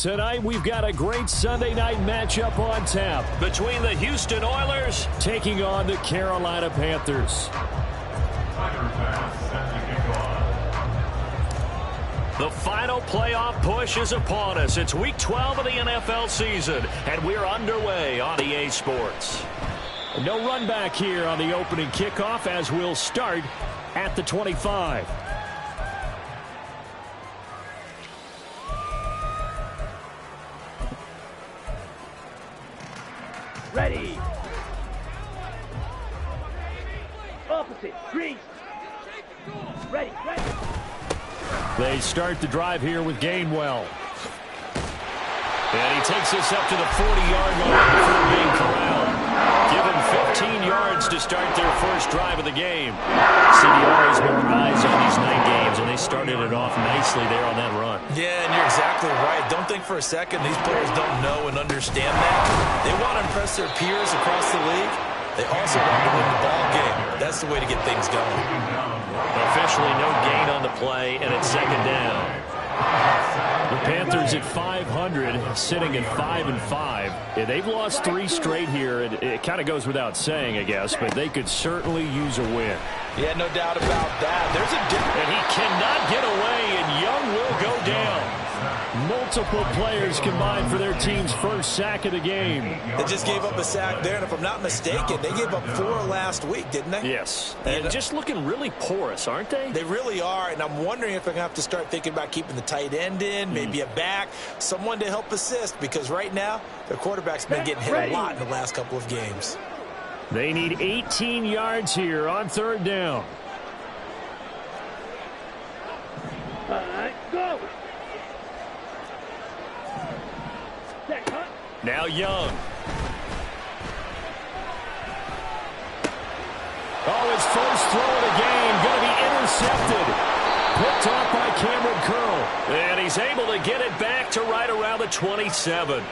Tonight, we've got a great Sunday night matchup on tap between the Houston Oilers taking on the Carolina Panthers. The final playoff push is upon us. It's Week 12 of the NFL season, and we're underway on EA Sports. No run back here on the opening kickoff as we'll start at the 25. Ready. Opposite. Grease. Ready. They start the drive here with Gainwell. And he takes this up to the 40-yard line before being corralled. Given 15 yards to start their first drive of the game. City always have eyes on these night games, and they started it off nicely there on that run. Yeah, and you're exactly right. Don't think for a second these players don't know and understand that. They want to impress their peers across the league. They also want to win the ball game. That's the way to get things going. Officially no gain on the play, and it's second down. The Panthers at 500, sitting at 5-5. Yeah, they've lost 3 straight here. It kind of goes without saying, I guess, but they could certainly use a win. Yeah, no doubt about that. There's a difference. And he cannot get away, and Young will go down. Multiple players combined for their team's first sack of the game. They just gave up a sack there, and if I'm not mistaken, they gave up 4 last week, didn't they? Yes, and just looking really porous, aren't they? They really are, and I'm wondering if I'm going to have to start thinking about keeping the tight end in, maybe a back, someone to help assist, because right now, their quarterback's been getting hit a lot in the last couple of games. They need 18 yards here on third down. All right, go. Now Young. Oh, his first throw of the game going to be intercepted. Picked off by Cameron Curl. And he's able to get it back to right around the 27.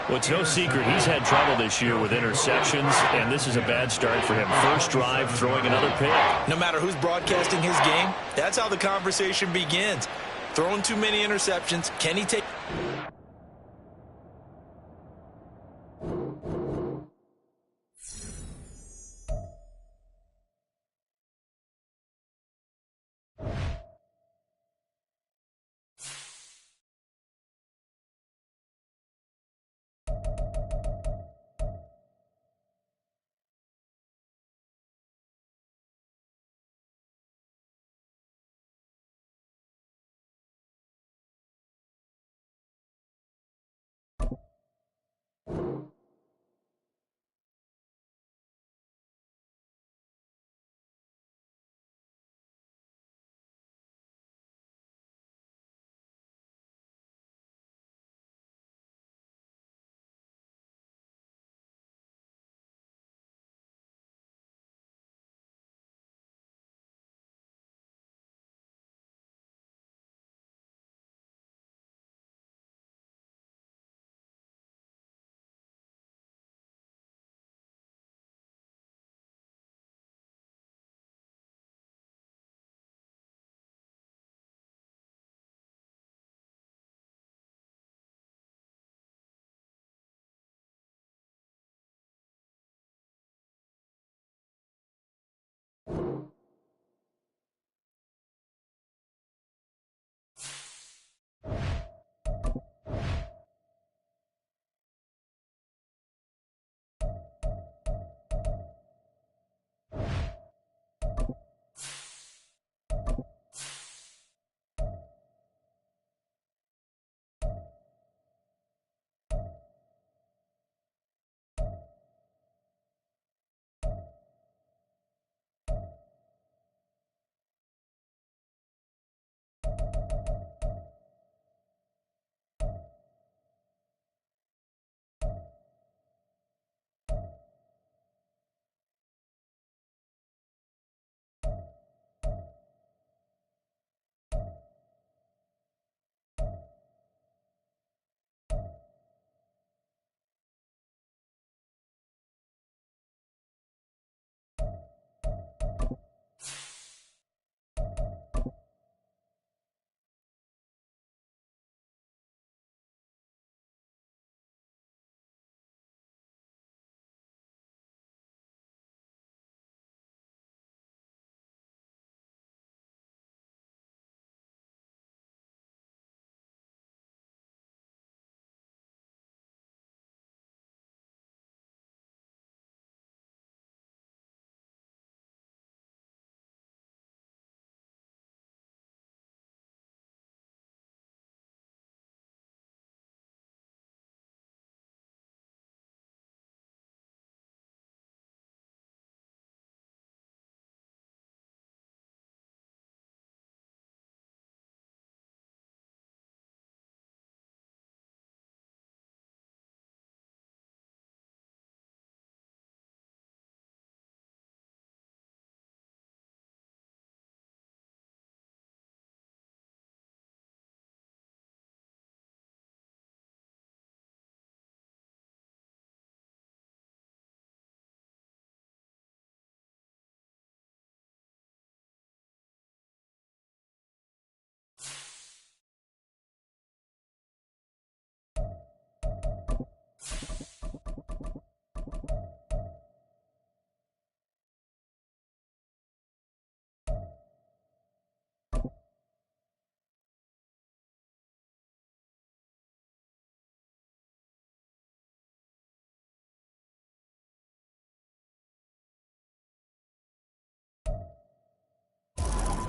Well, it's no secret he's had trouble this year with interceptions, and this is a bad start for him. First drive, throwing another pick. No matter who's broadcasting his game, that's how the conversation begins. Throwing too many interceptions, can he take...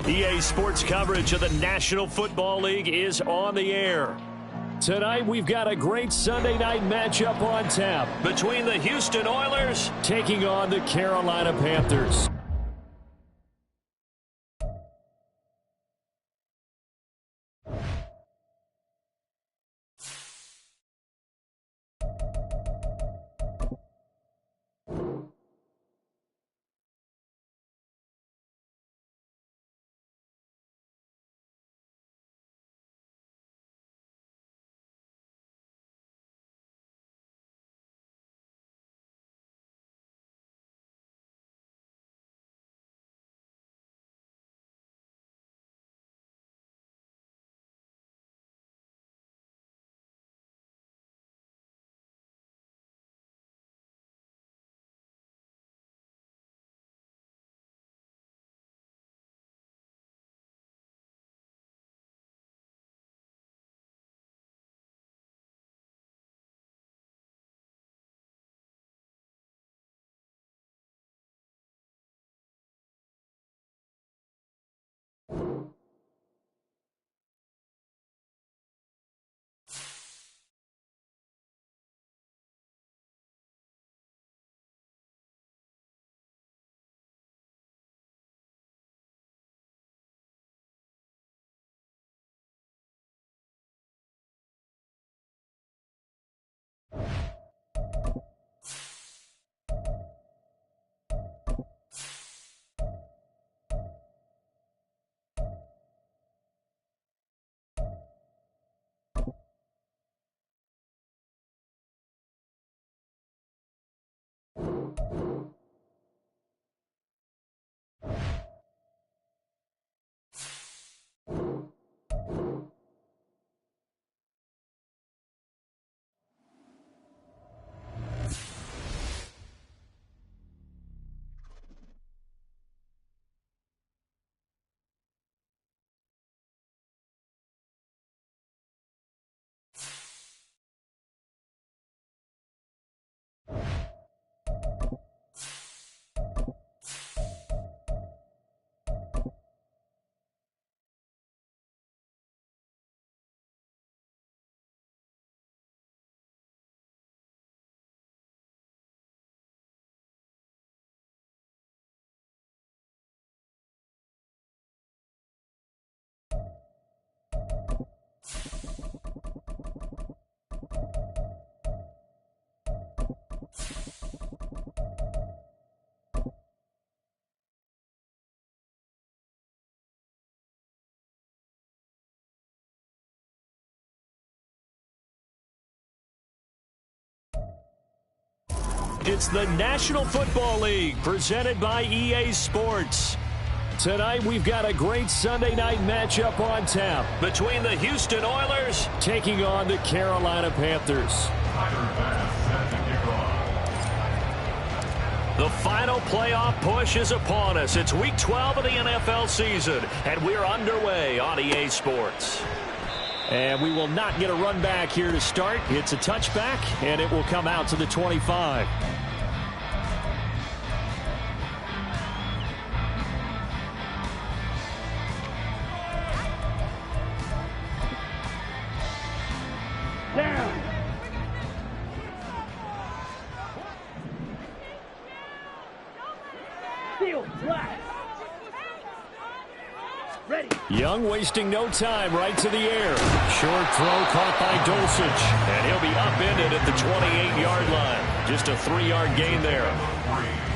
EA Sports coverage of the National Football League is on the air. Tonight, we've got a great Sunday night matchup on tap between the Houston Oilers taking on the Carolina Panthers. It's the National Football League presented by EA Sports. Tonight, we've got a great Sunday night matchup on tap between the Houston Oilers taking on the Carolina Panthers. The final playoff push is upon us. It's Week 12 of the NFL season, and we're underway on EA Sports. And we will not get a run back here to start. It's a touchback, and it will come out to the 25. Down. Steal flat. Ready. Young wasting no time, right to the air. Short throw caught by Dulcich, and he'll be upended at the 28-yard line. Just a 3-yard gain there.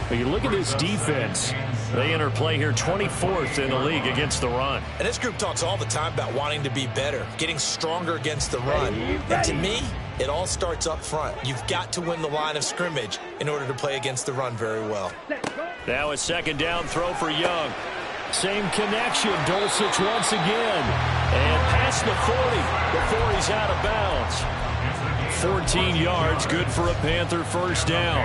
But you look at this defense. They enter play here 24th in the league against the run. And this group talks all the time about wanting to be better, getting stronger against the run. And to me, it all starts up front. You've got to win the line of scrimmage in order to play against the run very well. Now a second down throw for Young. Same connection. Dulcich once again. And past the 40 before he's out of bounds. 14 yards, good for a Panther first down.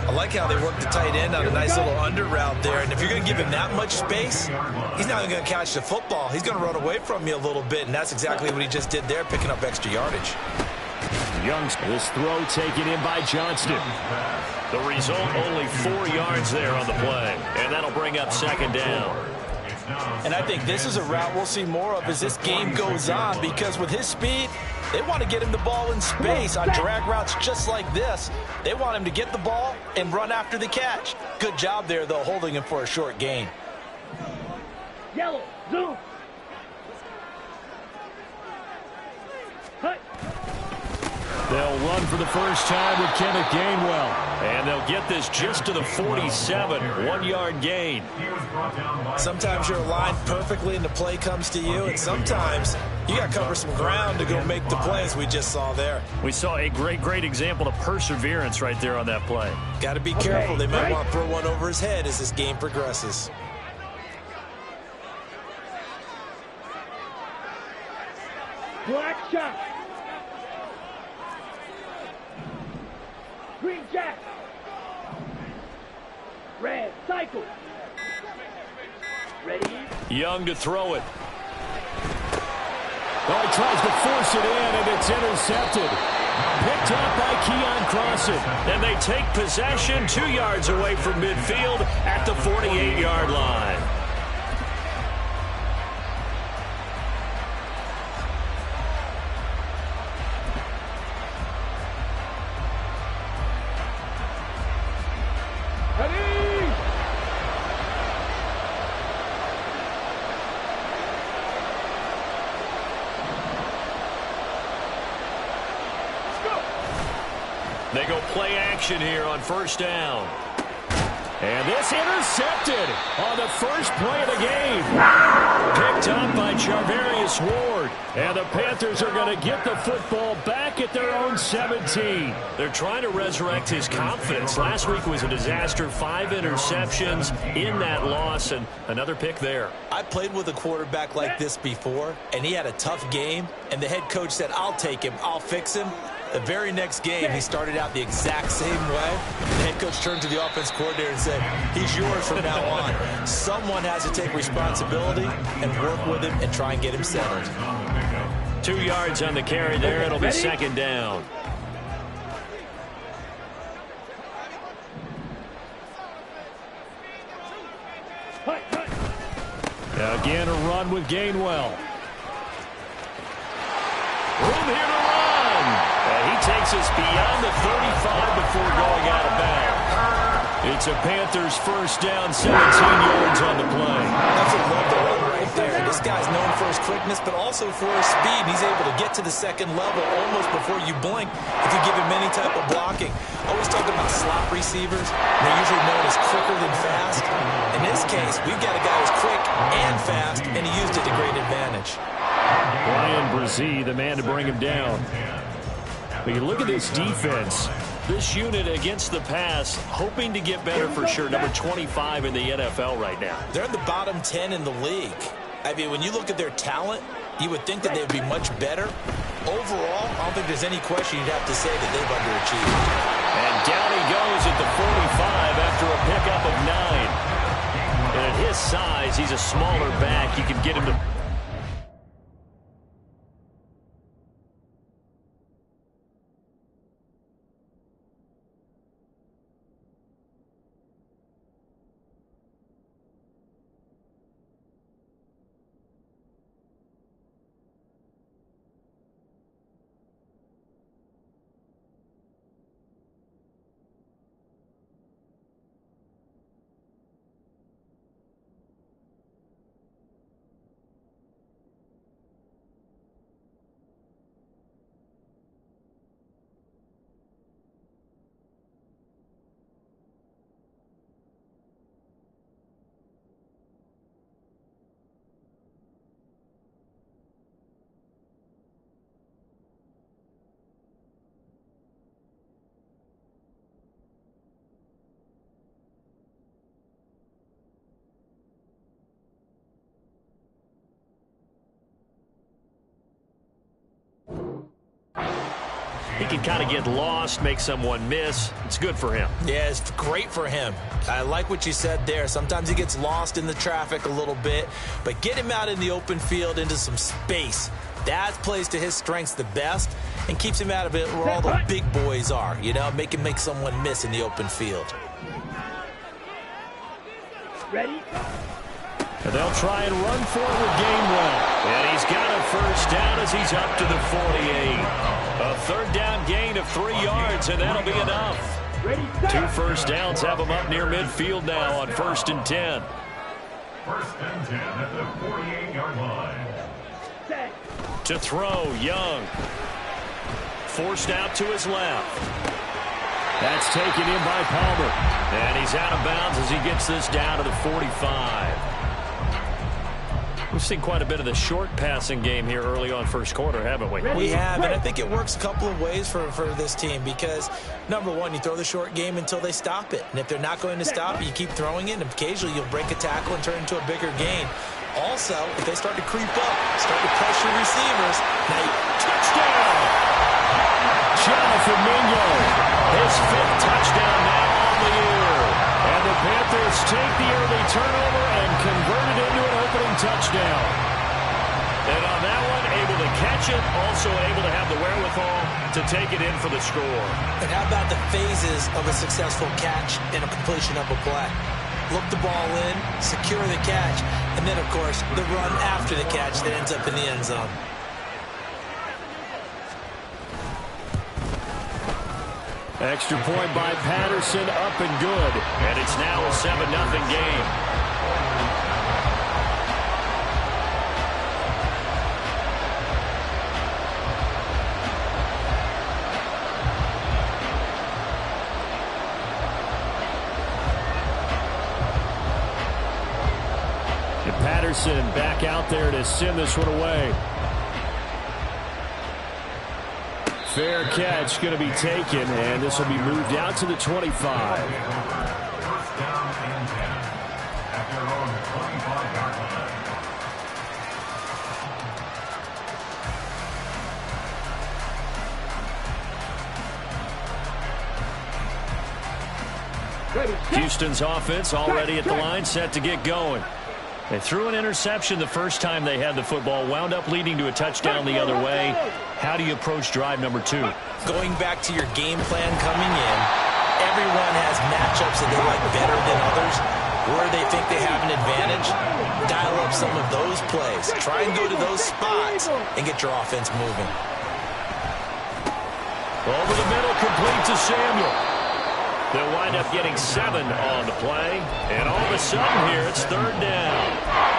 I like how they work the tight end on a nice little under route there. And if you're going to give him that much space, he's not even going to catch the football. He's going to run away from you a little bit, and that's exactly what he just did there, picking up extra yardage. Young's this throw taken in by Johnston. The result, only 4 yards there on the play. And that'll bring up second down. And I think this is a route we'll see more of as this game goes on, because with his speed, they want to get him the ball in space on drag routes just like this. They want him to get the ball and run after the catch. Good job there, though, holding him for a short gain. Yellow, zoom. Hut. They'll run for the first time with Kenneth Gainwell. And they'll get this just to the 47, 1-yard gain. Sometimes you're aligned perfectly and the play comes to you, and sometimes you got to cover some ground to go make the plays we just saw there. We saw a great example of perseverance right there on that play. Got to be careful. They might want to throw one over his head as this game progresses. Black shot. Green jack. Red cycle. Ready? Young to throw it. Oh, he tries to force it in, and it's intercepted. Picked up by Keon Crossan. And they take possession 2 yards away from midfield at the 48-yard line. They go play action here on first down. And this intercepted on the first play of the game. Picked up by Charvarius Ward. And the Panthers are going to get the football back at their own 17. They're trying to resurrect his confidence. Last week was a disaster. 5 interceptions in that loss, and another pick there. I played with a quarterback like this before, and he had a tough game, and the head coach said, I'll take him, I'll fix him. The very next game, he started out the exact same way. The head coach turned to the offense coordinator and said, he's yours from now on. Someone has to take responsibility and work with him and try and get him settled. 2 yards on the carry there. It'll be second down. Again, a run with Gainwell. Room here to run. And he takes us beyond the 35 before going out of bounds. It's a Panthers first down, 17 yards on the play. That's a love the run right there. This guy's known for his quickness, but also for his speed. He's able to get to the second level almost before you blink if you give him any type of blocking. I always talk about slot receivers. They're usually known as quicker than fast. In this case, we've got a guy who's quick and fast, and he used it to great advantage. Brian Brzee, the man to bring him down. But you look at this defense. This unit against the pass, hoping to get better for sure. Number 25 in the NFL right now. They're in the bottom 10 in the league. I mean, when you look at their talent, you would think that they would be much better. Overall, I don't think there's any question you'd have to say that they've underachieved. And down he goes at the 45 after a pickup of 9. And at his size, he's a smaller back. You can get him to... He can kind of get lost, make someone miss. It's good for him. Yeah, it's great for him. I like what you said there. Sometimes he gets lost in the traffic a little bit, but get him out in the open field into some space. That plays to his strengths the best and keeps him out of it where all the big boys are, you know, make him make someone miss in the open field. Ready? And they'll try and run for it with Gainwell. And he's got a first down as he's up to the 48. A third down gain of 3 yards, and that'll be enough. 2 first downs have him up near midfield now on 1st and 10. 1st and 10 at the 48-yard line. To throw, Young. Forced out to his left. That's taken in by Palmer. And he's out of bounds as he gets this down to the 45. We've seen quite a bit of the short passing game here early on first quarter, haven't we? We have, and I think it works a couple of ways for this team because, number one, you throw the short game until they stop it. And if they're not going to stop it, you keep throwing it, and occasionally you'll break a tackle and turn it into a bigger gain. Also, if they start to creep up, start to pressure receivers, now you touchdown! Jonathan Mingo, his 5th touchdown now on the year. And the Panthers take the early turnover and convert it into an opening touchdown. And on that one, able to catch it, also able to have the wherewithal to take it in for the score. And how about the phases of a successful catch and a completion of a play? Look the ball in, secure the catch, and then, of course, the run after the catch that ends up in the end zone. Extra point by Patterson, up and good. And it's now a 7-0 game. And Patterson back out there to send this one away. Fair catch going to be taken, and this will be moved out to the 25. 1st down and 10 at their own 25-yard line. Houston's offense already at the line, set to get going. They threw an interception the first time they had the football, wound up leading to a touchdown the other way. How do you approach drive number 2? Going back to your game plan coming in, everyone has matchups that they like better than others. Where they think they have an advantage, dial up some of those plays. Try and go to those spots and get your offense moving. Over the middle, complete to Samuel. They'll wind up getting 7 on the play. And all of a sudden here, it's 3rd down.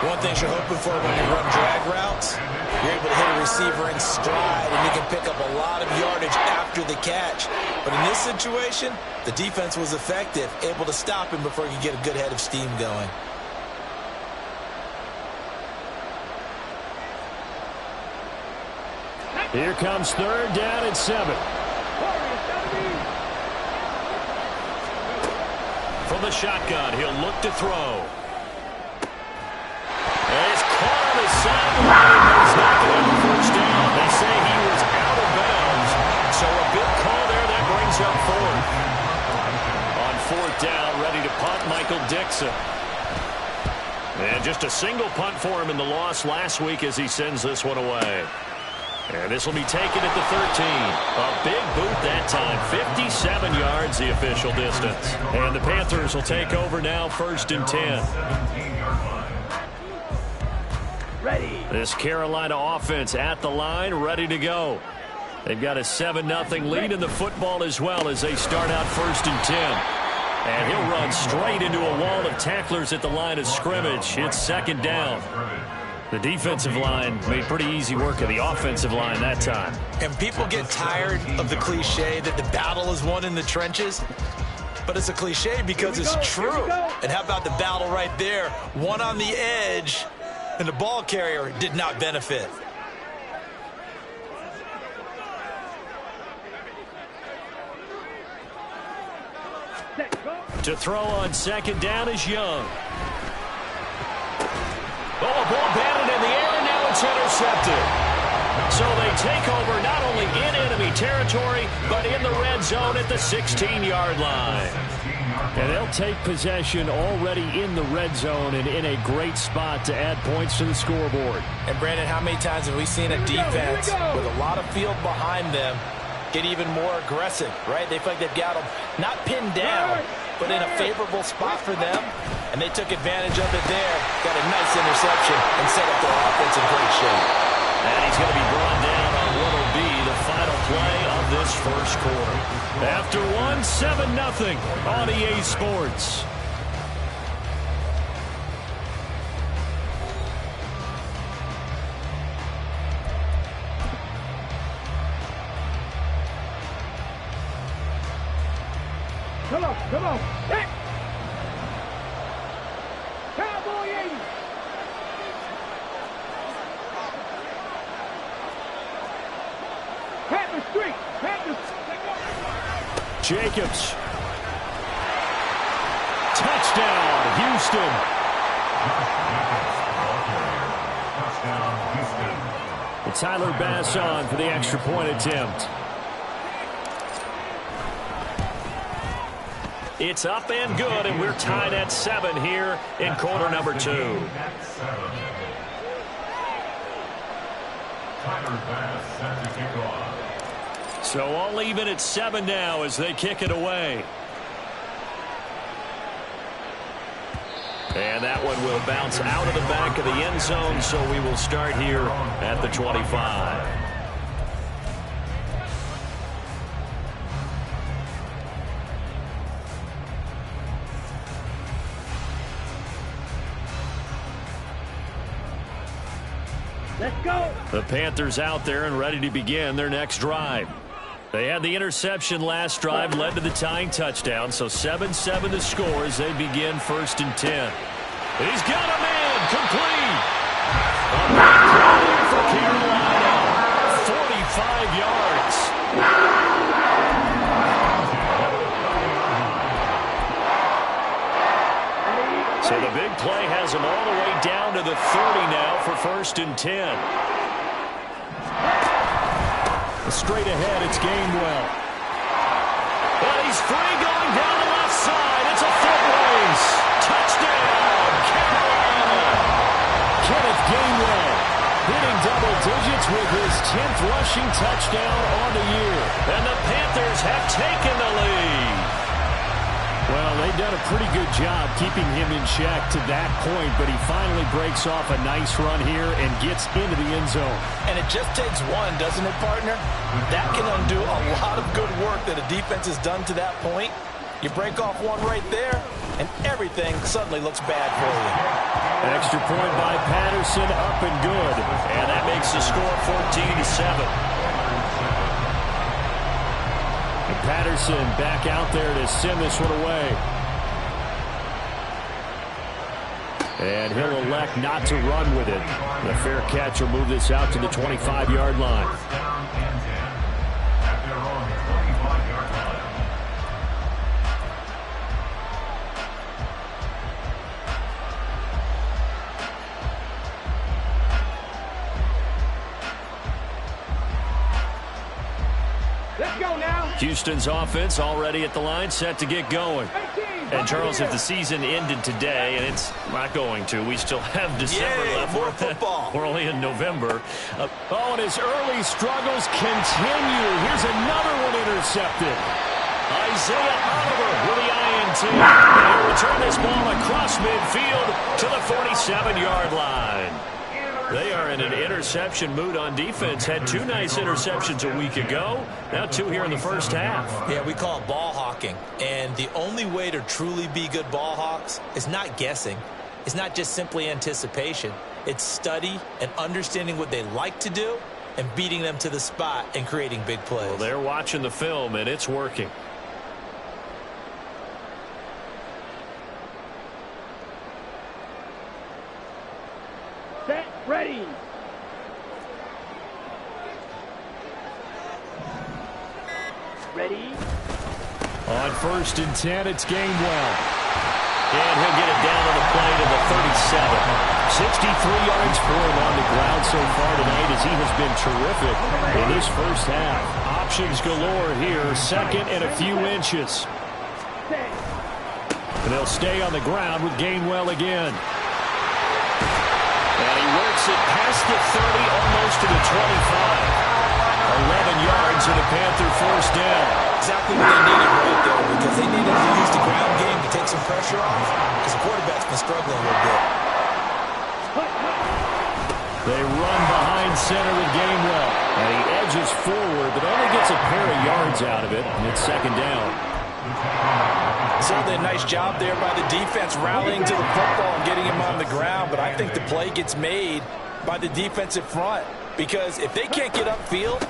One thing you're hoping for when you run drag routes, you're able to hit a receiver in stride, and you can pick up a lot of yardage after the catch. But in this situation, the defense was effective, able to stop him before you get a good head of steam going. Here comes 3rd down and 7. From the shotgun, he'll look to throw. And he's caught on his sideline, but he's not going to have a first down. They say he was out of bounds, so a big call there that brings up 4th. On 4th down, ready to punt, Michael Dixon. And just a single punt for him in the loss last week as he sends this one away. And this will be taken at the 13. A big boot that time. 57 yards, the official distance. And the Panthers will take over now, 1st and 10. Ready. This Carolina offense at the line, ready to go. They've got a 7-0 lead in the football as well as they start out 1st and 10. And he'll run straight into a wall of tacklers at the line of scrimmage. It's 2nd down. The defensive line made pretty easy work of the offensive line that time. And people get tired of the cliche that the battle is won in the trenches. But it's a cliche because it's true. And how about the battle right there? One on the edge, and the ball carrier did not benefit. To throw on 2nd down is Young. Oh, ball batted in the air, and now it's intercepted. So they take over not only in enemy territory, but in the red zone at the 16-yard line. And they'll take possession already in the red zone and in a great spot to add points to the scoreboard. And, Brandon, how many times have we seen a defense with a lot of field behind them get even more aggressive, right? They feel like they've got them not pinned down, but in a favorable spot for them, and they took advantage of it there. Got a nice interception and set up their offense in great shape. And he's going to be brought down on what will be the final play of this first quarter. After one, 7-0 on EA Sports. Come on, come on. Hey. Cowboy 80. Panther Street. Panther. Jacobs. Touchdown, Houston. Touchdown, Houston. And Tyler Bass on for the extra point attempt. It's up and good, and we're tied at 7 here in quarter number 2. Tyler Bass set to kick off. So all even at 7 now as they kick it away. And that one will bounce out of the back of the end zone, so we will start here at the 25. Let's go. The Panthers out there and ready to begin their next drive. They had the interception last drive, led to the tying touchdown, so 7-7 the score as they begin 1st and 10. He's got a man, complete. A big play for Carolina, 45 yards. So the big play has him all the way down to the 30 now for 1st and 10. Straight ahead, it's Gainwell. But he's free going down the left side. It's a foot race. Touchdown, Carolina. Kenneth Gainwell hitting double digits with his 10th rushing touchdown on the year. And the Panthers have taken the lead. Well, they've done a pretty good job keeping him in check to that point, but he finally breaks off a nice run here and gets into the end zone. And it just takes one, doesn't it, partner? That can undo a lot of good work that a defense has done to that point. You break off one right there, and everything suddenly looks bad for you. Extra point by Patterson, up and good. And that makes the score 14-7. And Patterson back out there to send this one away. And he'll elect not to run with it. The fair catch will move this out to the 25-yard line. First down and 10 at their own 25-yard line. Let's go now. Houston's offense already at the line, set to get going. 18. And, Charles, if the season ended today, and it's not going to, we still have December Yay, left. more football. We're only in November. And his early struggles continue. Here's another one intercepted. Isaiah Oliver with the INT. And he'll return this ball across midfield to the 47-yard line. They are in an interception mood on defense. Had 2 nice interceptions a week ago. Now 2 here in the first half. Yeah, we call it ball hawking. And the only way to truly be good ball hawks is not guessing. It's not just simply anticipation. It's study and understanding what they like to do and beating them to the spot and creating big plays. Well, they're watching the film, and it's working. Set. Ready. Ready. On 1st and 10, it's Gainwell. And he'll get it down on the play to the 37. 63 yards for him on the ground so far tonight as he has been terrific in this first half. Options galore here, 2nd and a few inches. Set. And they'll stay on the ground with Gainwell again. And he works it past the 30, almost to the 25. 11 yards and a Panther first down. Exactly what they needed right there, because they needed to use the ground game to take some pressure off, because the quarterback's been struggling a little bit. They run behind center with Gainwell, and he edges forward, but only gets a pair of yards out of it, and it's second down. Certainly a nice job there by the defense rallying to the football and getting him on the ground, but I think the play gets made by the defensive front, because if they can't get upfield,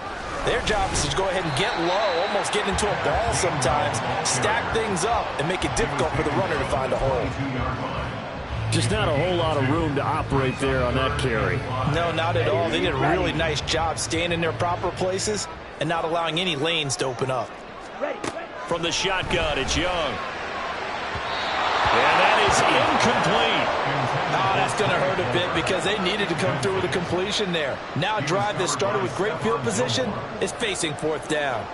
their job is to go ahead and get low, almost get into a ball sometimes, stack things up, and make it difficult for the runner to find a hole. Just not a whole lot of room to operate there on that carry. No, not at all. They did a really nice job staying in their proper places and not allowing any lanes to open up. From the shotgun, it's Young. And that is incomplete. Oh, that's going to hurt a bit because they needed to come through with a completion there. Now a drive that started with great field position is facing fourth down.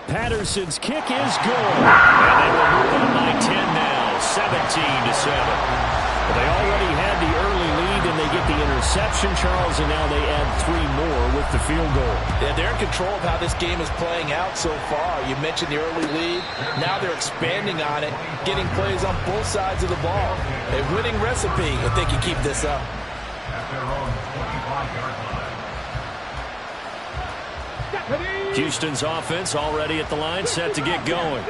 Patterson's kick is good. And they will move on by 10 now, 17-7. Well, they already had the early lead, and they get the interception, Charles, and now they add 3 more with the field goal. Yeah, they're in control of how this game is playing out so far. You mentioned the early lead. Now they're expanding on it, getting plays on both sides of the ball. A winning recipe if they can keep this up. Houston's offense already at the line, set to get going.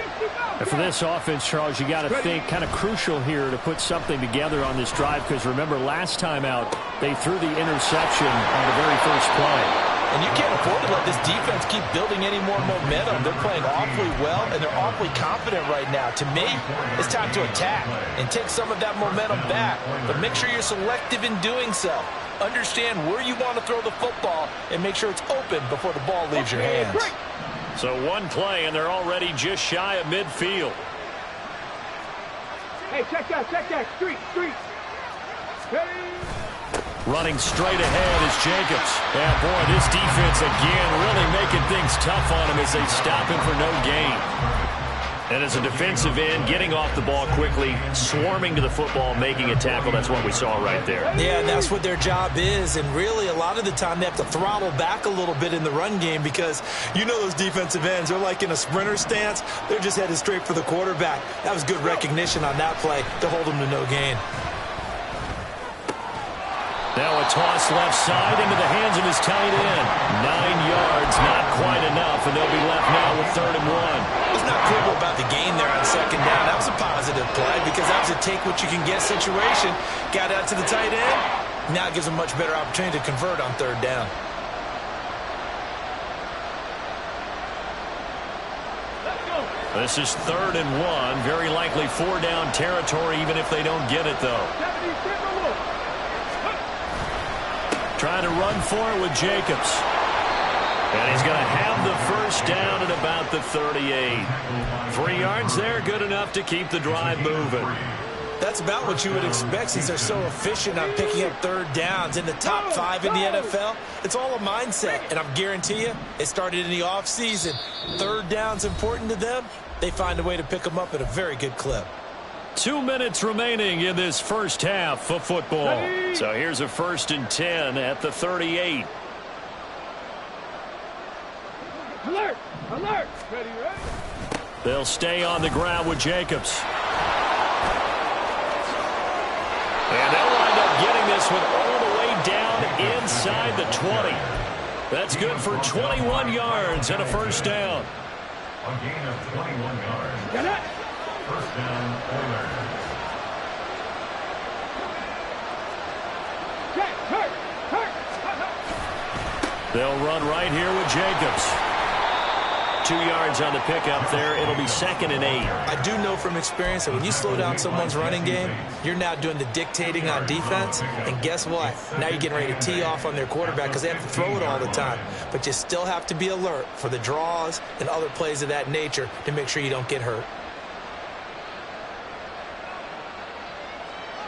And for this offense, Charles, you got to think kind of crucial here to put something together on this drive, because remember last time out they threw the interception on the very first play. And you can't afford to let this defense keep building any more momentum. They're playing awfully well, and they're awfully confident right now. To me, it's time to attack and take some of that momentum back. But make sure you're selective in doing so. Understand where you want to throw the football and make sure it's open before the ball leaves your hands. So one play, and they're already just shy of midfield. Hey, check that. Street. Hey. Running straight ahead is Jacobs. And boy, this defense again really making things tough on him as they stop him for no gain. And as a defensive end, getting off the ball quickly, swarming to the football, making a tackle. That's what we saw right there. Yeah, and that's what their job is. And really, a lot of the time, they have to throttle back a little bit in the run game, because you know those defensive ends, they're like in a sprinter stance. They're just headed straight for the quarterback. That was good recognition on that play to hold them to no gain. Now a toss left side into the hands of his tight end. 9 yards, not quite enough, and they'll be left now with 3rd and 1. It's not cool about the gain there on second down. That was a positive play, because that was a take-what-you-can-get situation. Got out to the tight end. Now it gives them much better opportunity to convert on 3rd down. This is 3rd and 1. Very likely 4-down territory, even if they don't get it, though. Trying to run for it with Jacobs. And he's going to have the first down at about the 38. 3 yards there, good enough to keep the drive moving. That's about what you would expect, since they're so efficient on picking up 3rd downs in the top 5 in the NFL. It's all a mindset, and I guarantee you, it started in the offseason. 3rd down's important to them. They find a way to pick them up at a very good clip. 2 minutes remaining in this first half of football. So here's a 1st and 10 at the 38. Alert! Ready? They'll stay on the ground with Jacobs. And they'll wind up getting this one all the way down inside the 20. That's good for 21 yards and a first down. A gain of 21 yards. Got it! First down, Oilers. They'll run right here with Jacobs. 2 yards on the pickup there. It'll be 2nd and 8. I do know from experience that when you slow down someone's running game, you're now doing the dictating on defense. And guess what? Now you're getting ready to tee off on their quarterback, because they have to throw it all the time. But you still have to be alert for the draws and other plays of that nature to make sure you don't get hurt.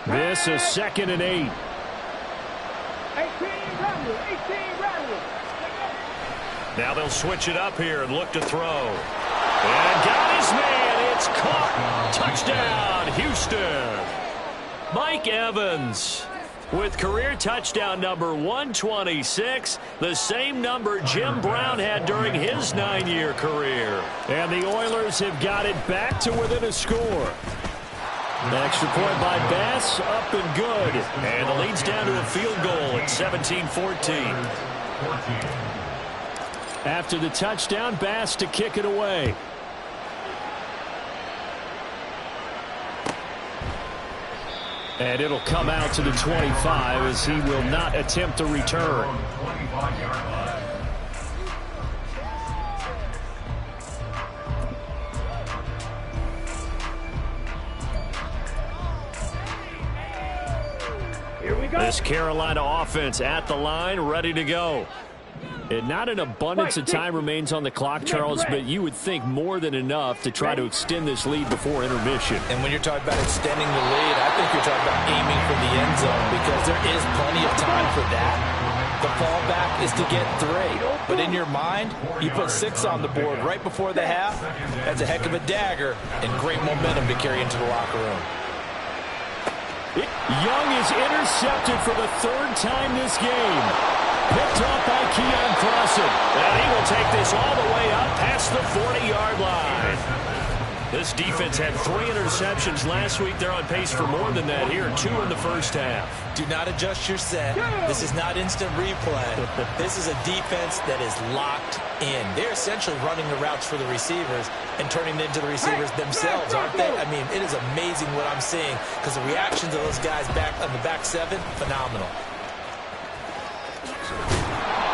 This is 2nd and 8. 18 rally. Now they'll switch it up here and look to throw. And got his man. It's caught. Touchdown, Houston. Mike Evans. with career touchdown number 126, the same number Jim Brown had during his 9-year career. And the Oilers have got it back to within a score. The extra point by Bass, up and good. And the lead's down to a field goal at 17-14. After the touchdown, Bass to kick it away. And it'll come out to the 25 as he will not attempt a return. Here we go. This Carolina offense at the line, ready to go. And not an abundance of time remains on the clock, Charles, but you would think more than enough to try to extend this lead before intermission. And when you're talking about extending the lead, I think you're talking about aiming for the end zone because there is plenty of time for that. The fallback is to get 3. But in your mind, you put 6 on the board right before the half. That's a heck of a dagger and great momentum to carry into the locker room. Young is intercepted for the 3rd time this game. Picked off by Keon Clausen. And he will take this all the way up past the 40-yard line. This defense had 3 interceptions last week. They're on pace for more than that here. 2 in the first half. Do not adjust your set. This is not instant replay. This is a defense that is locked in. They're essentially running the routes for the receivers and turning it into the receivers themselves, aren't they? I mean, it is amazing what I'm seeing because the reactions of those guys back on the back 7, phenomenal.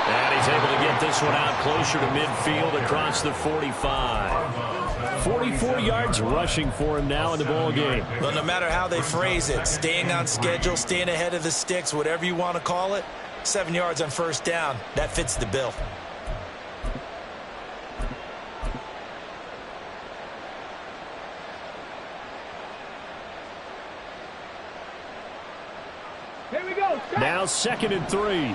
And he's able to get this one out closer to midfield across the 45. 44 yards rushing for him now in the ball game. Well, no matter how they phrase it, staying on schedule, staying ahead of the sticks, whatever you want to call it, 7 yards on first down, that fits the bill. Here we go. Now 2nd and 3.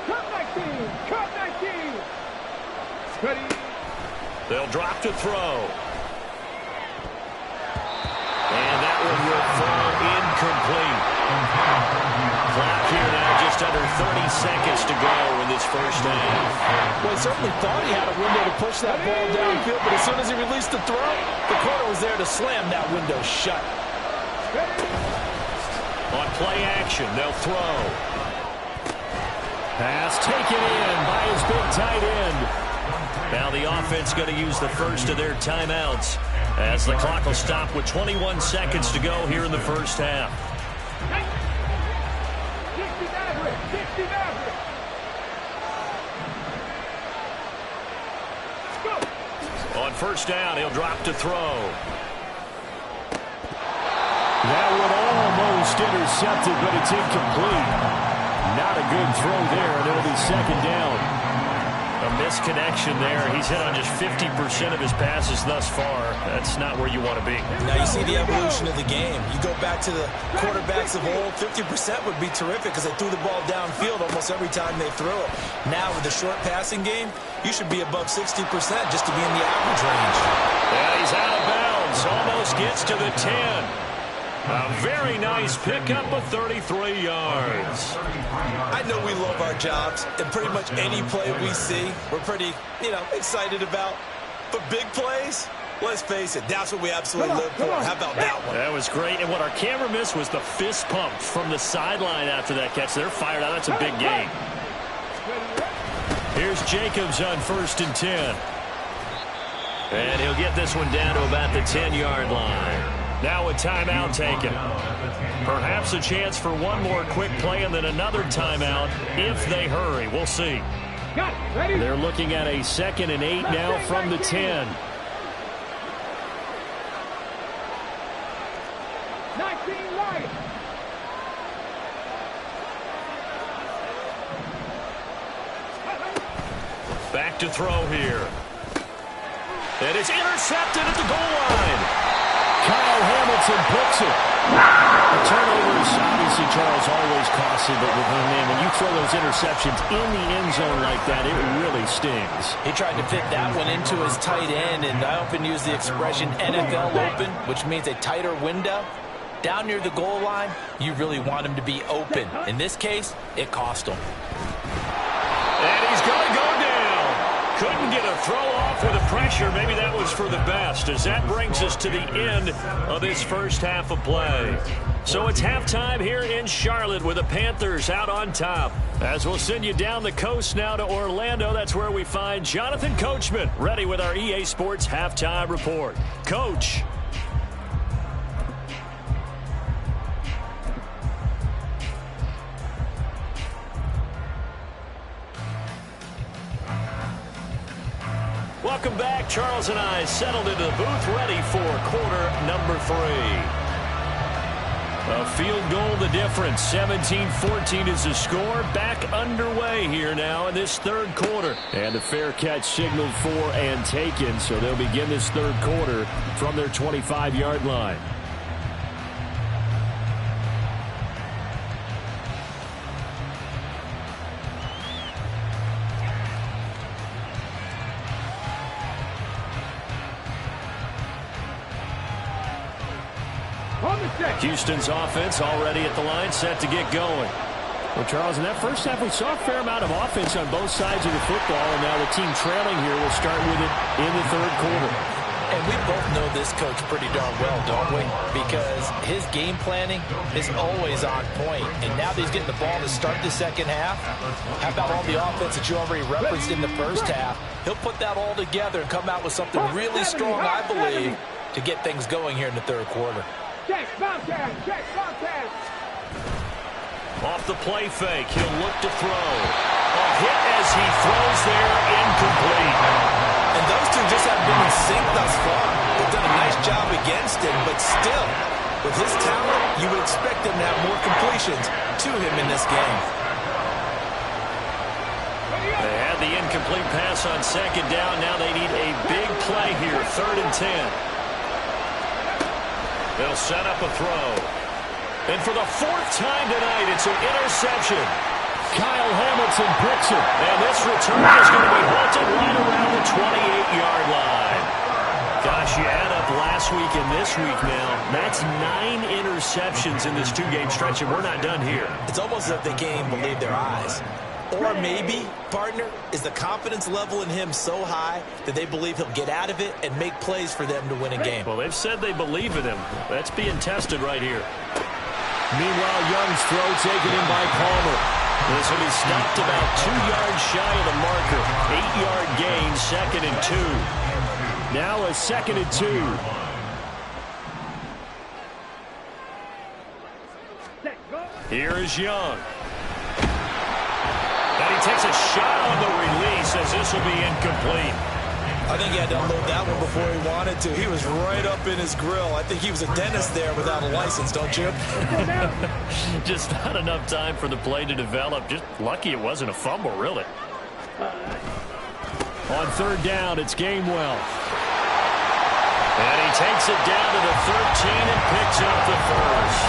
Cut 19. Cut 19. Ready. They'll drop to throw. And that one will fall incomplete. Clock here now, just under 30 seconds to go in this first half. Well, he certainly thought he had a window to push that ball downfield, but as soon as he released the throw, the corner was there to slam that window shut. On play action, they'll throw. Pass taken in by his big tight end. Now the offense going to use the first of their timeouts as the clock will stop with 21 seconds to go here in the first half. 60 Maverick. On first down, he'll drop to throw. That one almost intercepted, but it's incomplete. Not a good throw there, and it'll be 2nd down. A misconnection there. He's hit on just 50% of his passes thus far. That's not where you want to be. Now you see the evolution of the game. You go back to the quarterbacks of old, 50% would be terrific because they threw the ball downfield almost every time they threw it. Now with the short passing game, you should be above 60% just to be in the average range. Yeah, he's out of bounds. Almost gets to the 10. A very nice pickup of 33 yards. I know we love our jobs, and pretty much any play we see, we're pretty, excited about. But big plays, let's face it, that's what we absolutely live for. How about that one? That was great, and what our camera missed was the fist pump from the sideline after that catch. They're fired out. That's a big gain. Here's Jacobs on 1st and 10. And he'll get this one down to about the 10-yard line. Now a timeout taken. Perhaps a chance for one more quick play and then another timeout if they hurry. We'll see. They're looking at a 2nd and 8 now from the 10. 19 Lions. Back to throw here. And it's intercepted at the goal line. Kyle Hamilton picks it. The turnover is obviously, Charles, always costly, but with him, man, when you throw those interceptions in the end zone like that, it really stings. He tried to fit that one into his tight end, and I often use the expression NFL open, which means a tighter window. Down near the goal line, you really want him to be open. In this case, it cost him. And he's going to go down. Couldn't get a throw off with the pressure. Maybe that was for the best, as that brings us to the end of this first half of play. So it's halftime here in Charlotte with the Panthers out on top. As we'll send you down the coast now to Orlando, that's where we find Jonathan Coachman, ready with our EA Sports halftime report. Coach. Welcome back. Charles and I settled into the booth, ready for quarter number 3. A field goal the difference. 17-14 is the score. Back underway here now in this third quarter. And the fair catch signaled for and taken, so they'll begin this third quarter from their 25-yard line. Houston's offense already at the line, set to get going. Well, Charles, in that first half, we saw a fair amount of offense on both sides of the football, and now the team trailing here will start with it in the third quarter. And we both know this coach pretty darn well, don't we? Because his game planning is always on point. And now that he's getting the ball to start the second half, how about all the offense that you already referenced in the first half? He'll put that all together and come out with something really strong, I believe, to get things going here in the third quarter. Check, Bobcat, check, Bobcat. Off the play fake, he'll look to throw. A hit as he throws there, incomplete. And those two just haven't been in sync thus far. They've done a nice job against him, but still, with his talent, you would expect them to have more completions to him in this game. They had the incomplete pass on second down. Now they need a big play here, 3rd and 10. They'll set up a throw. And for the 4th time tonight, it's an interception. Kyle Hamilton picks it. And this return is going to be halted right around the 28-yard line. Gosh, you add up last week and this week now. That's 9 interceptions in this 2-game stretch, and we're not done here. It's almost as if they can't even believe their eyes. Or maybe, partner, is the confidence level in him so high that they believe he'll get out of it and make plays for them to win a game. Well, they've said they believe in him. That's being tested right here. Meanwhile, Young's throw taken in by Palmer. This will be stopped about 2 yards shy of the marker. 8-yard gain, 2nd and 2. Now a 2nd and 2. Here is Young. And he takes a shot on the release as this will be incomplete. I think he had to unload that one before he wanted to. He was right up in his grill. I think he was a dentist there without a license, don't you? Just not enough time for the play to develop. Just lucky it wasn't a fumble, really. On 3rd down, it's Gainwell. And he takes it down to the 13 and picks up the first.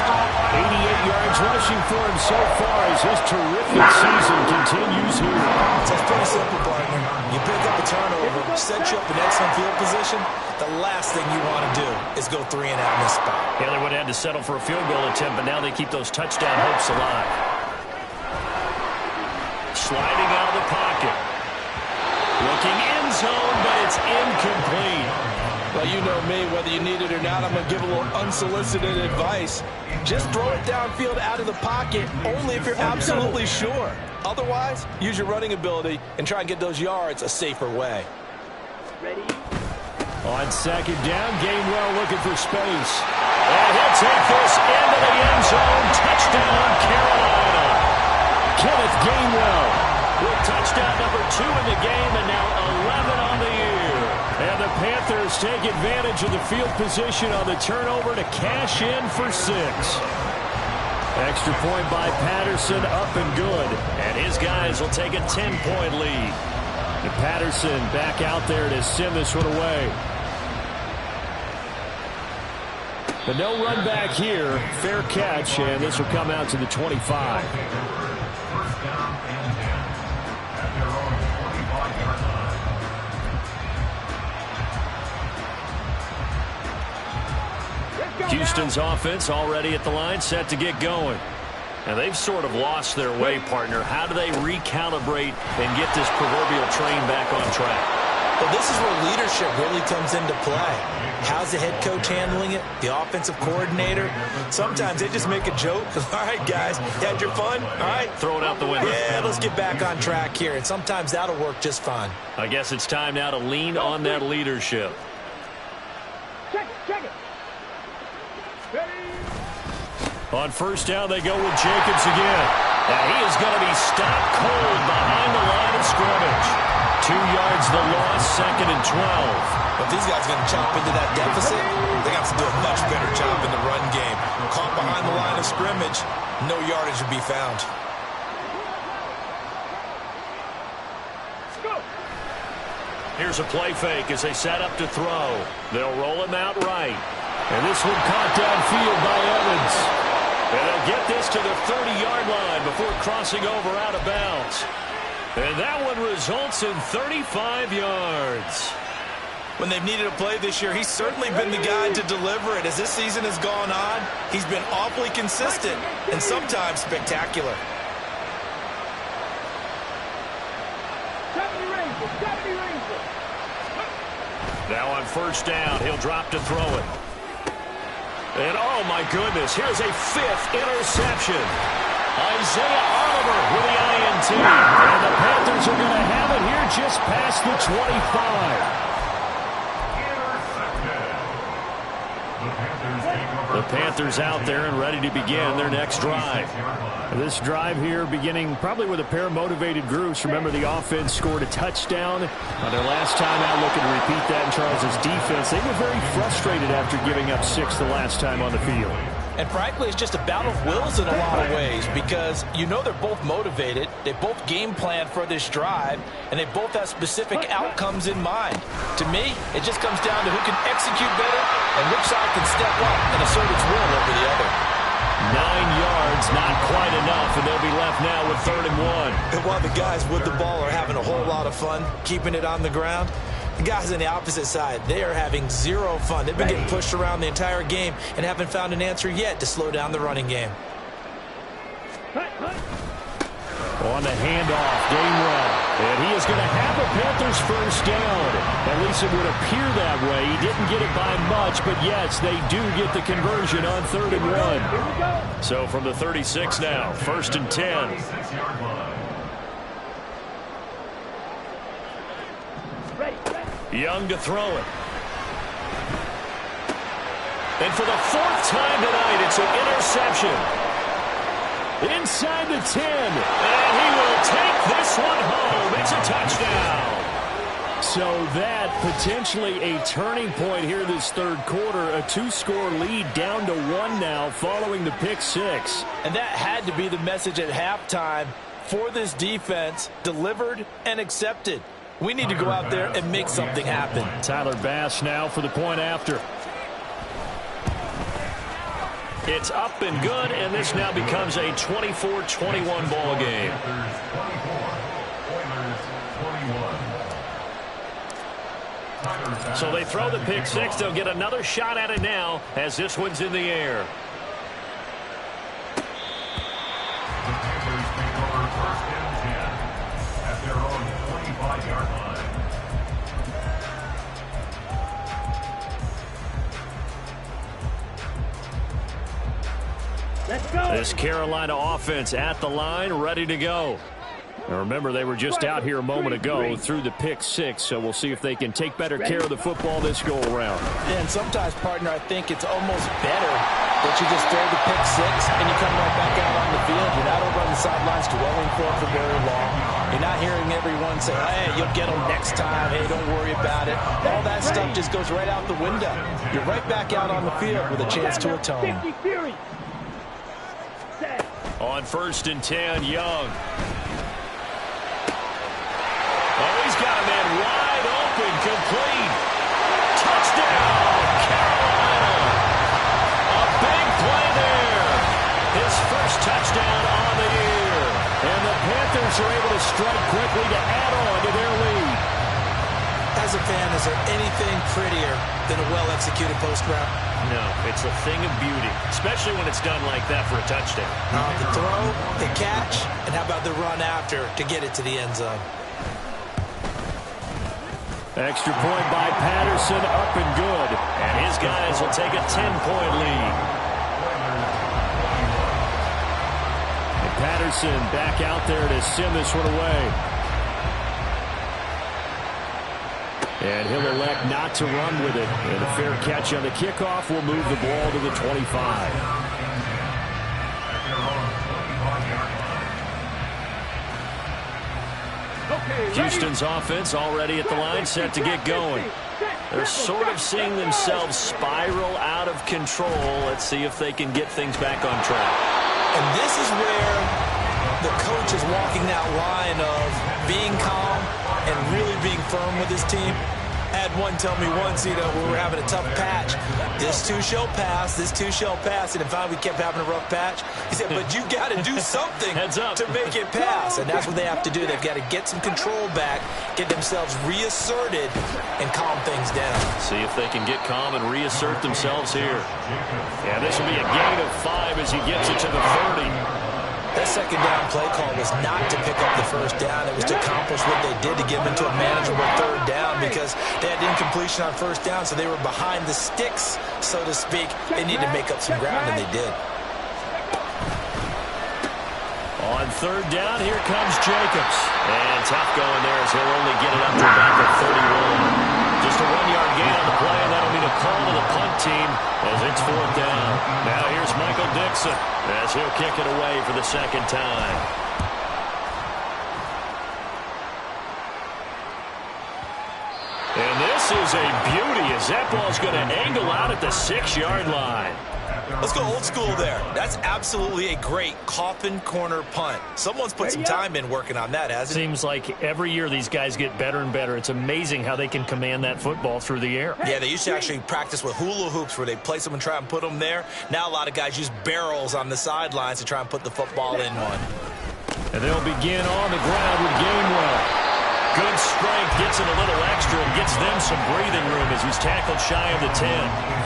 88 yards rushing for him so far as his terrific season continues here. So it's pretty simple, partner. You pick up a turnover, set you up in excellent field position. The last thing you want to do is go 3 and out in this spot. Yeah, they would have had to settle for a field goal attempt, but now they keep those touchdown hopes alive. Sliding out of the pocket. Looking end zone, but it's incomplete. Well, you know me, whether you need it or not, I'm going to give a little unsolicited advice. Just throw it downfield out of the pocket, only if you're absolutely sure. Otherwise, use your running ability and try and get those yards a safer way. Ready? On 2nd down, Gainwell looking for space. And he'll take this into the end zone. Touchdown, Carolina. Kenneth Gainwell with touchdown number 2 in the game, and now 11 on the year. And the Panthers take advantage of the field position on the turnover to cash in for 6. Extra point by Patterson, up and good. And his guys will take a 10-point lead. And Patterson back out there to send this one away. But no run back here. Fair catch, and this will come out to the 25. First down and 10 at their own 25-yard line. Houston's offense already at the line, set to get going. And they've sort of lost their way, partner. How do they recalibrate and get this proverbial train back on track? Well, this is where leadership really comes into play. How's the head coach handling it? The offensive coordinator? Sometimes they just make a joke. All right, guys, you had your fun? All right. Throw it out the window. Yeah, let's get back on track here. And sometimes that'll work just fine. I guess it's time now to lean on that leadership. Check it. Ready? On first down, they go with Jacobs again. Now he is going to be stopped cold behind the line of scrimmage. 2 yards the loss, 2nd and 12. But these guys are going to chop into that deficit. They got to do a much better job in the run game. Caught behind the line of scrimmage, no yardage to be found. Here's a play fake as they set up to throw. They'll roll him out right. And this one caught downfield by Evans. And they'll get this to the 30-yard line before crossing over out of bounds. And that one results in 35 yards. When they've needed a play this year, he's certainly been the guy to deliver it. As this season has gone on, he's been awfully consistent and sometimes spectacular. 70 Rangers. Now on first down, he'll drop to throw it. And oh my goodness, here's a 5th interception. Isaiah Oliver with the INT. And the Panthers are going to have it here just past the 25. The Panthers out there and ready to begin their next drive. This drive here beginning probably with a pair of motivated groups. Remember, the offense scored a touchdown on their last time out, looking to repeat that in Charles' defense. They were very frustrated after giving up 6 the last time on the field. And frankly, it's just a battle of wills in a lot of ways because you know they're both motivated. They both game plan for this drive, and they both have specific outcomes in mind. To me, it just comes down to who can execute better and which side can step up and assert its will over the other. 9 yards, not quite enough, and they'll be left now with 3rd and 1. And while the guys with the ball are having a whole lot of fun keeping it on the ground, the guys on the opposite side, they are having zero fun. They've been getting pushed around the entire game and haven't found an answer yet to slow down the running game. On the handoff, Gainwell. And he is going to have a Panthers first down. At least it would appear that way. He didn't get it by much, but yes, they do get the conversion on 3rd and 1. So from the 36 now, 1st and 10. Young to throw it. And for the 4th time tonight, it's an interception. Inside the 10. And he will take this one home. It's a touchdown. So that potentially a turning point here this 3rd quarter. A 2-score lead down to 1 now following the pick 6. And that had to be the message at halftime for this defense. Delivered and accepted. We need to go out there and make something happen. Tyler Bass now for the point after. It's up and good, and this now becomes a 24-21 ball game. So they throw the pick 6. They'll get another shot at it now as this one's in the air. Let's go. This Carolina offense at the line, ready to go. Now remember, they were just out here a moment ago through the pick 6, so we'll see if they can take better care of the football this go-around. And sometimes, partner, I think it's almost better that you just throw the pick 6 and you come right back out on the field. You're not over on the sidelines dwelling for very long. You're not hearing everyone say, hey, you'll get them next time. Hey, don't worry about it. All that stuff just goes right out the window. You're right back out on the field with a chance to atone. On 1st and 10, Young. Oh, he's got a man wide open, complete. Touchdown, Carolina. A big play there. His first touchdown on the year. And the Panthers are able to strike quickly to add on to their lead. As a fan, is there anything prettier than a well-executed post route? No, it's a thing of beauty, especially when it's done like that for a touchdown. The throw, the catch, and how about the run after to get it to the end zone? Extra point by Patterson, up and good. And his guys will take a 10-point lead. And Patterson back out there to send this one away. And he'll elect not to run with it. And a fair catch on the kickoff will move the ball to the 25. Houston's offense already at the line, set to get going. They're sort of seeing themselves spiral out of control. Let's see if they can get things back on track. And this is where the coach is walking that line of being calm and really being firm with his team. I had one tell me once, when we were having a tough patch, this too shall pass, this too shall pass. And in fact, we kept having a rough patch. He said, but you got to do something to make it pass. And that's what they have to do. They've got to get some control back, get themselves reasserted, and calm things down. See if they can get calm and reassert themselves here. Yeah, this will be a gain of 5 as he gets it to the 30. That second down play call was not to pick up the first down. It was to accomplish what they did to get them into a manageable third down because they had incompletion on first down, so they were behind the sticks, so to speak. They needed to make up some ground, and they did. On third down, here comes Jacobs. And tough going there as he'll only get it up to about the 31. Just a 1-yard gain on the play, and that'll be the call to the punt team as it's fourth down. Now here's Michael Dixon as he'll kick it away for the second time. And this is a beauty as that ball's going to angle out at the 6-yard line. Let's go old school there. That's absolutely a great coffin corner punt. Someone's put some time in working on that, hasn't it? Seems like every year these guys get better and better. It's amazing how they can command that football through the air. Yeah, they used to actually practice with hula hoops where they place them and try and put them there. Now a lot of guys use barrels on the sidelines to try and put the football in one. And they'll begin on the ground with Gainwell. Good strength, gets it a little extra and gets them some breathing room as he's tackled shy of the 10.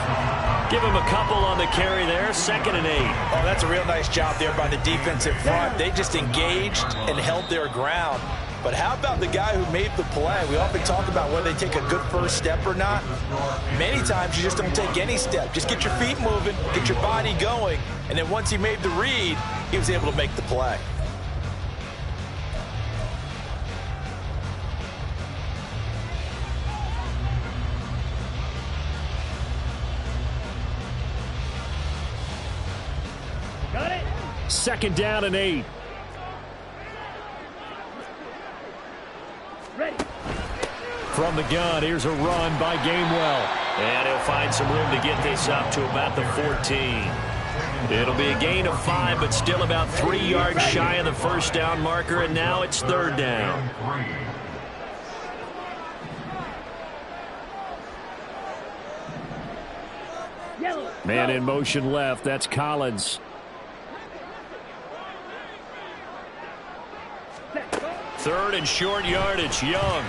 Give him a couple on the carry there, 2nd and 8. Oh, that's a real nice job there by the defensive front. They just engaged and held their ground. But how about the guy who made the play? We often talk about whether they take a good first step or not. Many times you just don't take any step. Just get your feet moving, get your body going, and then once he made the read, he was able to make the play. Got it. 2nd down and 8. Ready. From the gun, here's a run by Gainwell. And he'll find some room to get this up to about the 14. It'll be a gain of 5, but still about 3 yards shy of the first down marker, and now it's 3rd down. Man in motion left, that's Collins. 3rd and short yardage, Young.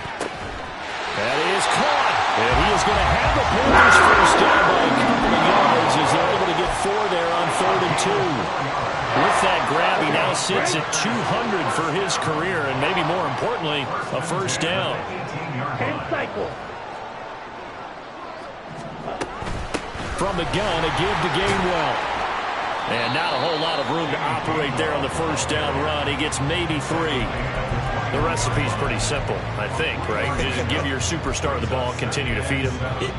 That is caught. And he is going to have the Panthers first down by a couple of yards as they're able to get 4 there on 3rd and 2. With that grab, he now sits at 200 for his career, and maybe more importantly, a first down. From the gun, a give to Gainwell. And not a whole lot of room to operate there on the first down run. He gets maybe 3. The recipe's pretty simple, I think, right? Just give your superstar the ball, continue to feed him.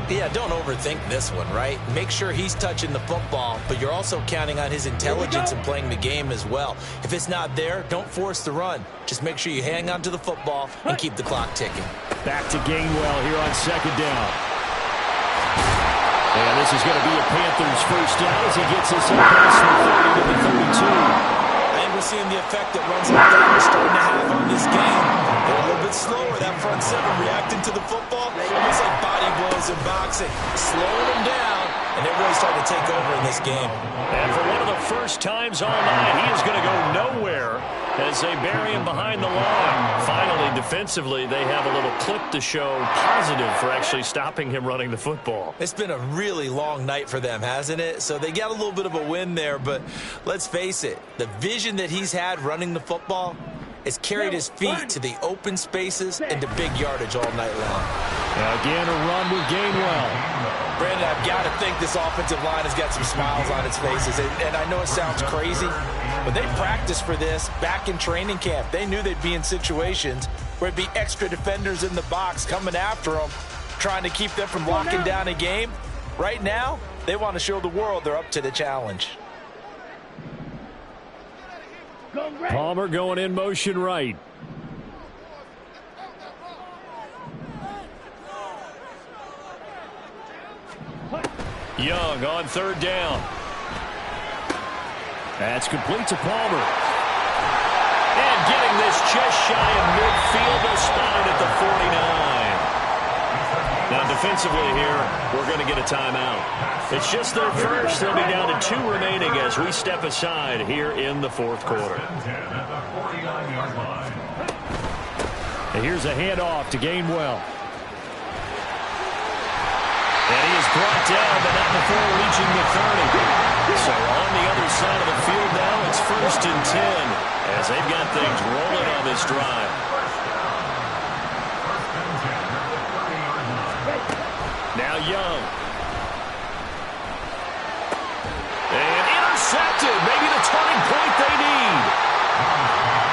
Yeah, don't overthink this one, right? Make sure he's touching the football, but you're also counting on his intelligence and playing the game as well. If it's not there, don't force the run. Just make sure you hang on to the football and keep the clock ticking. Back to Gainwell here on 2nd down. And this is going to be a Panthers first down as he gets us up past the 30 to the 32. We're seeing the effect that runs like that we're starting to have on this game. They're a little bit slower, that front 7 reacting to the football. Almost like body blows in boxing. Slowing them down, and they're really starting to take over in this game. And for one of the first times all night, he is going to go nowhere as they bury him behind the line. Finally, defensively, they have a little clip to show positive for actually stopping him running the football. It's been a really long night for them, hasn't it? So they got a little bit of a win there, but let's face it, the vision that he's had running the football has carried his feet to the open spaces and to big yardage all night long. Again, a run with Gainwell. Brandon, I've got to think this offensive line has got some smiles on its faces. And I know it sounds crazy, but they practiced for this back in training camp. They knew they'd be in situations where it'd be extra defenders in the box coming after them, trying to keep them from locking down a game. Right now, they want to show the world they're up to the challenge. Palmer going in motion right. Young on third down. That's complete to Palmer. And getting this just shy of midfield, they'll spot it at the 49. Now defensively here, we're going to get a timeout. It's just their first. They'll be down to 2 remaining as we step aside here in the fourth quarter. And here's a handoff to Gainwell. And he is brought down, but not before reaching the 30. So on the other side of the field now, it's 1st and 10 as they've got things rolling on this drive. Now Young. And intercepted. Maybe the turning point they need.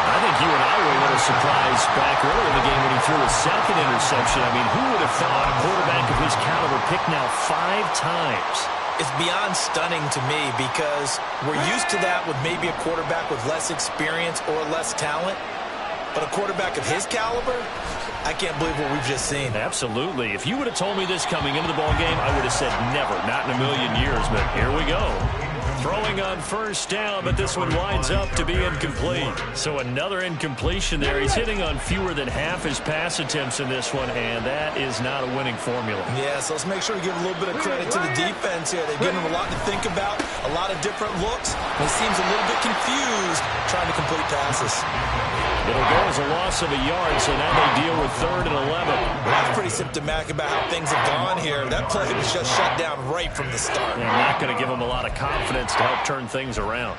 I think you and I were a little surprised back earlier in the game when he threw a second interception. I mean, who would have thought a quarterback of his caliber picked now 5 times? It's beyond stunning to me because we're used to that with maybe a quarterback with less experience or less talent. But a quarterback of his caliber, I can't believe what we've just seen. Absolutely. If you would have told me this coming into the ballgame, I would have said never, not in a million years. But here we go. Throwing on first down, but this one winds up to be incomplete. So another incompletion there. He's hitting on fewer than half his pass attempts in this one, and that is not a winning formula. Yeah, so let's make sure we give a little bit of credit to the defense here. They've given him a lot to think about, a lot of different looks. He seems a little bit confused trying to complete passes. It'll go as a loss of a yard, so now they deal with 3rd and 11. Well, that's pretty symptomatic about how things have gone here. That play was just shut down right from the start. And not going to give them a lot of confidence to help turn things around.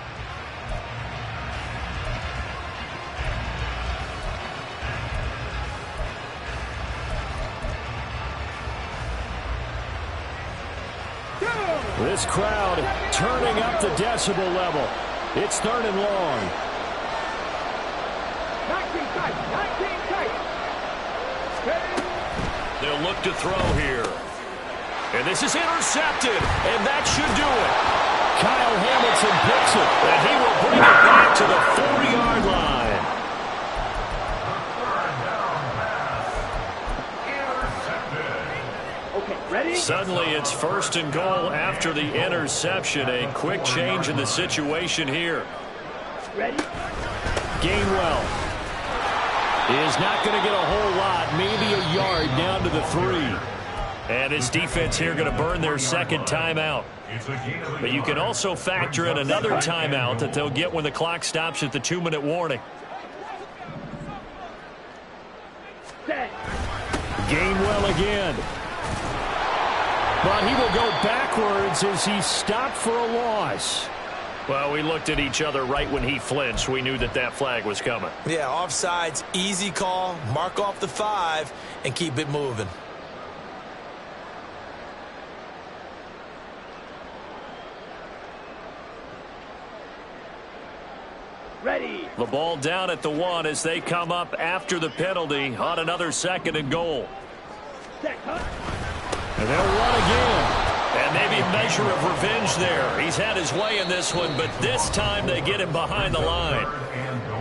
This crowd turning up the decibel level. It's 3rd and long. 19 tight. They'll look to throw here. And this is intercepted, and that should do it. Kyle Hamilton picks it, and he will bring it back to the 40-yard line. Okay, ready? Suddenly it's 1st and goal after the interception. A quick change in the situation here. Ready? Gainwell is not going to get a whole lot, maybe a yard down to the 3. And his defense here going to burn their second timeout. But you can also factor in another timeout that they'll get when the clock stops at the 2-minute warning. Set. Gainwell again. But he will go backwards as he stopped for a loss. Well, we looked at each other right when he flinched. We knew that that flag was coming. Yeah, offsides, easy call, mark off the 5, and keep it moving. Ready. The ball down at the 1 as they come up after the penalty on another 2nd and goal. Set. And they'll run again. And maybe a measure of revenge there. He's had his way in this one, but this time they get him behind the line.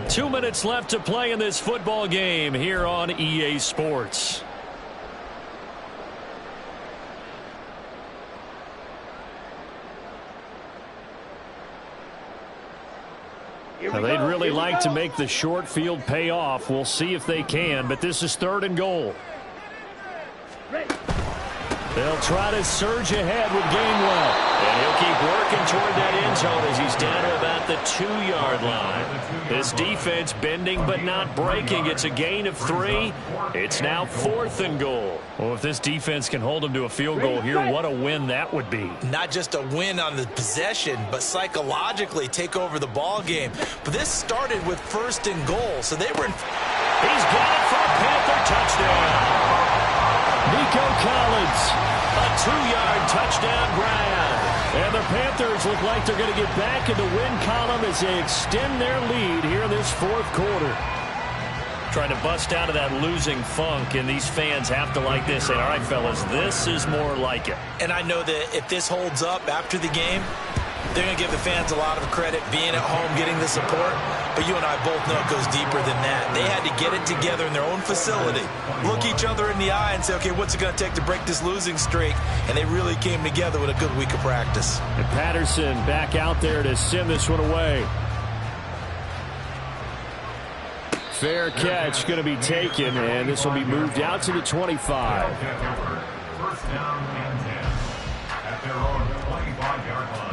2 minutes left to play in this football game here on EA Sports. Now, they'd really like to make the short field pay off. We'll see if they can, but this is 3rd and goal. Ready. They'll try to surge ahead with Gainwell. And he'll keep working toward that end zone as he's down to about the 2-yard line. This defense bending but not breaking. It's a gain of 3. It's now 4th and goal. Well, if this defense can hold them to a field goal here, what a win that would be. Not just a win on the possession, but psychologically take over the ball game. But this started with 1st and goal, so they were in. He's got it for a Panther touchdown. Nico Collins, a 2-yard touchdown grab. And the Panthers look like they're going to get back in the win column as they extend their lead here in this 4th quarter. Trying to bust out of that losing funk, and these fans have to like this. Say, all right, fellas, this is more like it. And I know that if this holds up after the game, they're going to give the fans a lot of credit being at home, getting the support. But you and I both know it goes deeper than that. They had to get it together in their own facility, look each other in the eye and say, okay, what's it going to take to break this losing streak? And they really came together with a good week of practice. And Patterson back out there to send this one away. Fair catch going to be taken, and this will be moved out to the 25. First down and 10 at their own 25-yard line.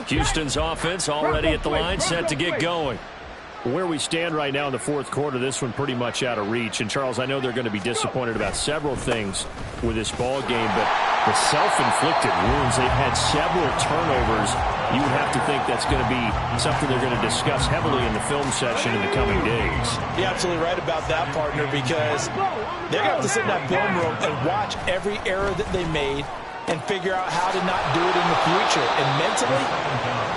Houston's offense already at the line, set to get going. Where we stand right now in the 4th quarter, this one pretty much out of reach. And, Charles, I know they're going to be disappointed about several things with this ball game, but the self-inflicted wounds, they've had several turnovers. You would have to think that's going to be something they're going to discuss heavily in the film session in the coming days. You're absolutely right about that, partner, because they're going to have to sit in that film room and watch every error that they made and figure out how to not do it in the future. And mentally,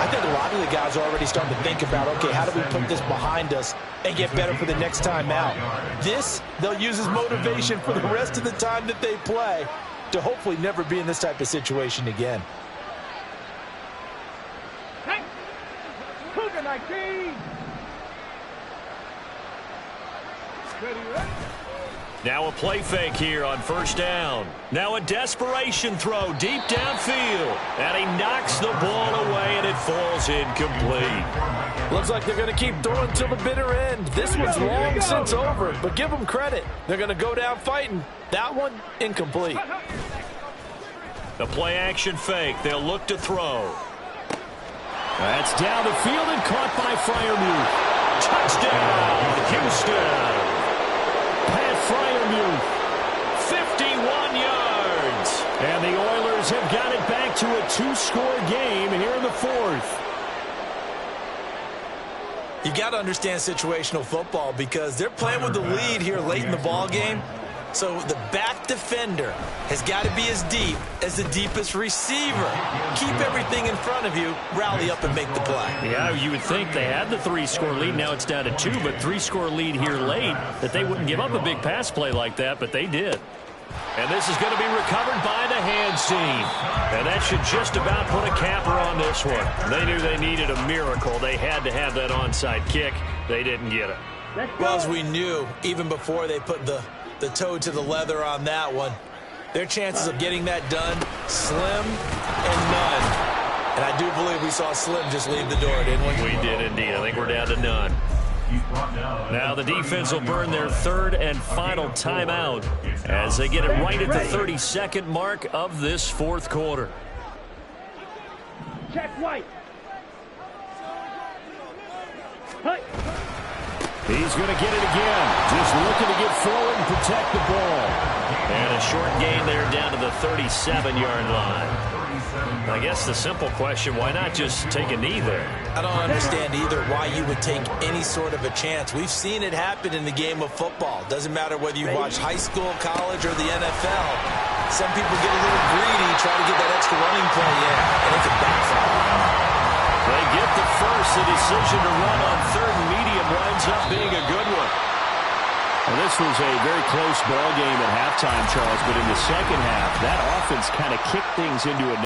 I think a lot of the guys are already starting to think about, okay, how do we put this behind us and get better for the next time out? This, they'll use as motivation for the rest of the time that they play to hopefully never be in this type of situation again. Hey! Cougar 19! Ready, ready? Now a play fake here on 1st down. Now a desperation throw deep downfield. And he knocks the ball away, and it falls incomplete. Looks like they're going to keep throwing till the bitter end. This one's long since over, but give them credit. They're going to go down fighting. That one, incomplete. The play action fake. They'll look to throw. That's down the field and caught by Freiermuth. Touchdown, Houston. Pat Freiermuth, 51 yards. And the Oilers have got it back to a 2-score game here in the 4th. You got to understand situational football because they're playing with the lead here late in the ball game. So the back defender has got to be as deep as the deepest receiver. Keep everything in front of you, rally up and make the play. Yeah, you would think they had the 3-score lead. Now it's down to 2, but 3-score lead here late, that they wouldn't give up a big pass play like that, but they did. And this is going to be recovered by the hands team. And that should just about put a capper on this one. They knew they needed a miracle. They had to have that onside kick. They didn't get it. Well, as we knew, even before they put the toe to the leather on that one, their chances of getting that done, slim and none. And I do believe we saw Slim just leave the door, didn't we? We did indeed. I think we're down to none. Now the defense will burn their 3rd and final timeout as they get it right at the 32nd mark of this 4th quarter. Check White. Hey. He's going to get it again. Just looking to get forward and protect the ball. And a short gain there down to the 37-yard line. I guess the simple question, why not just take a knee there? I don't understand either why you would take any sort of a chance. We've seen it happen in the game of football. Doesn't matter whether you watch high school, college, or the NFL. Some people get a little greedy, try to get that extra running play in, and it can backfire. They get the first. The decision to run on 3rd and medium winds up being a good one. And this was a very close ball game at halftime, Charles, but in the second half, that offense kind of kicked things into a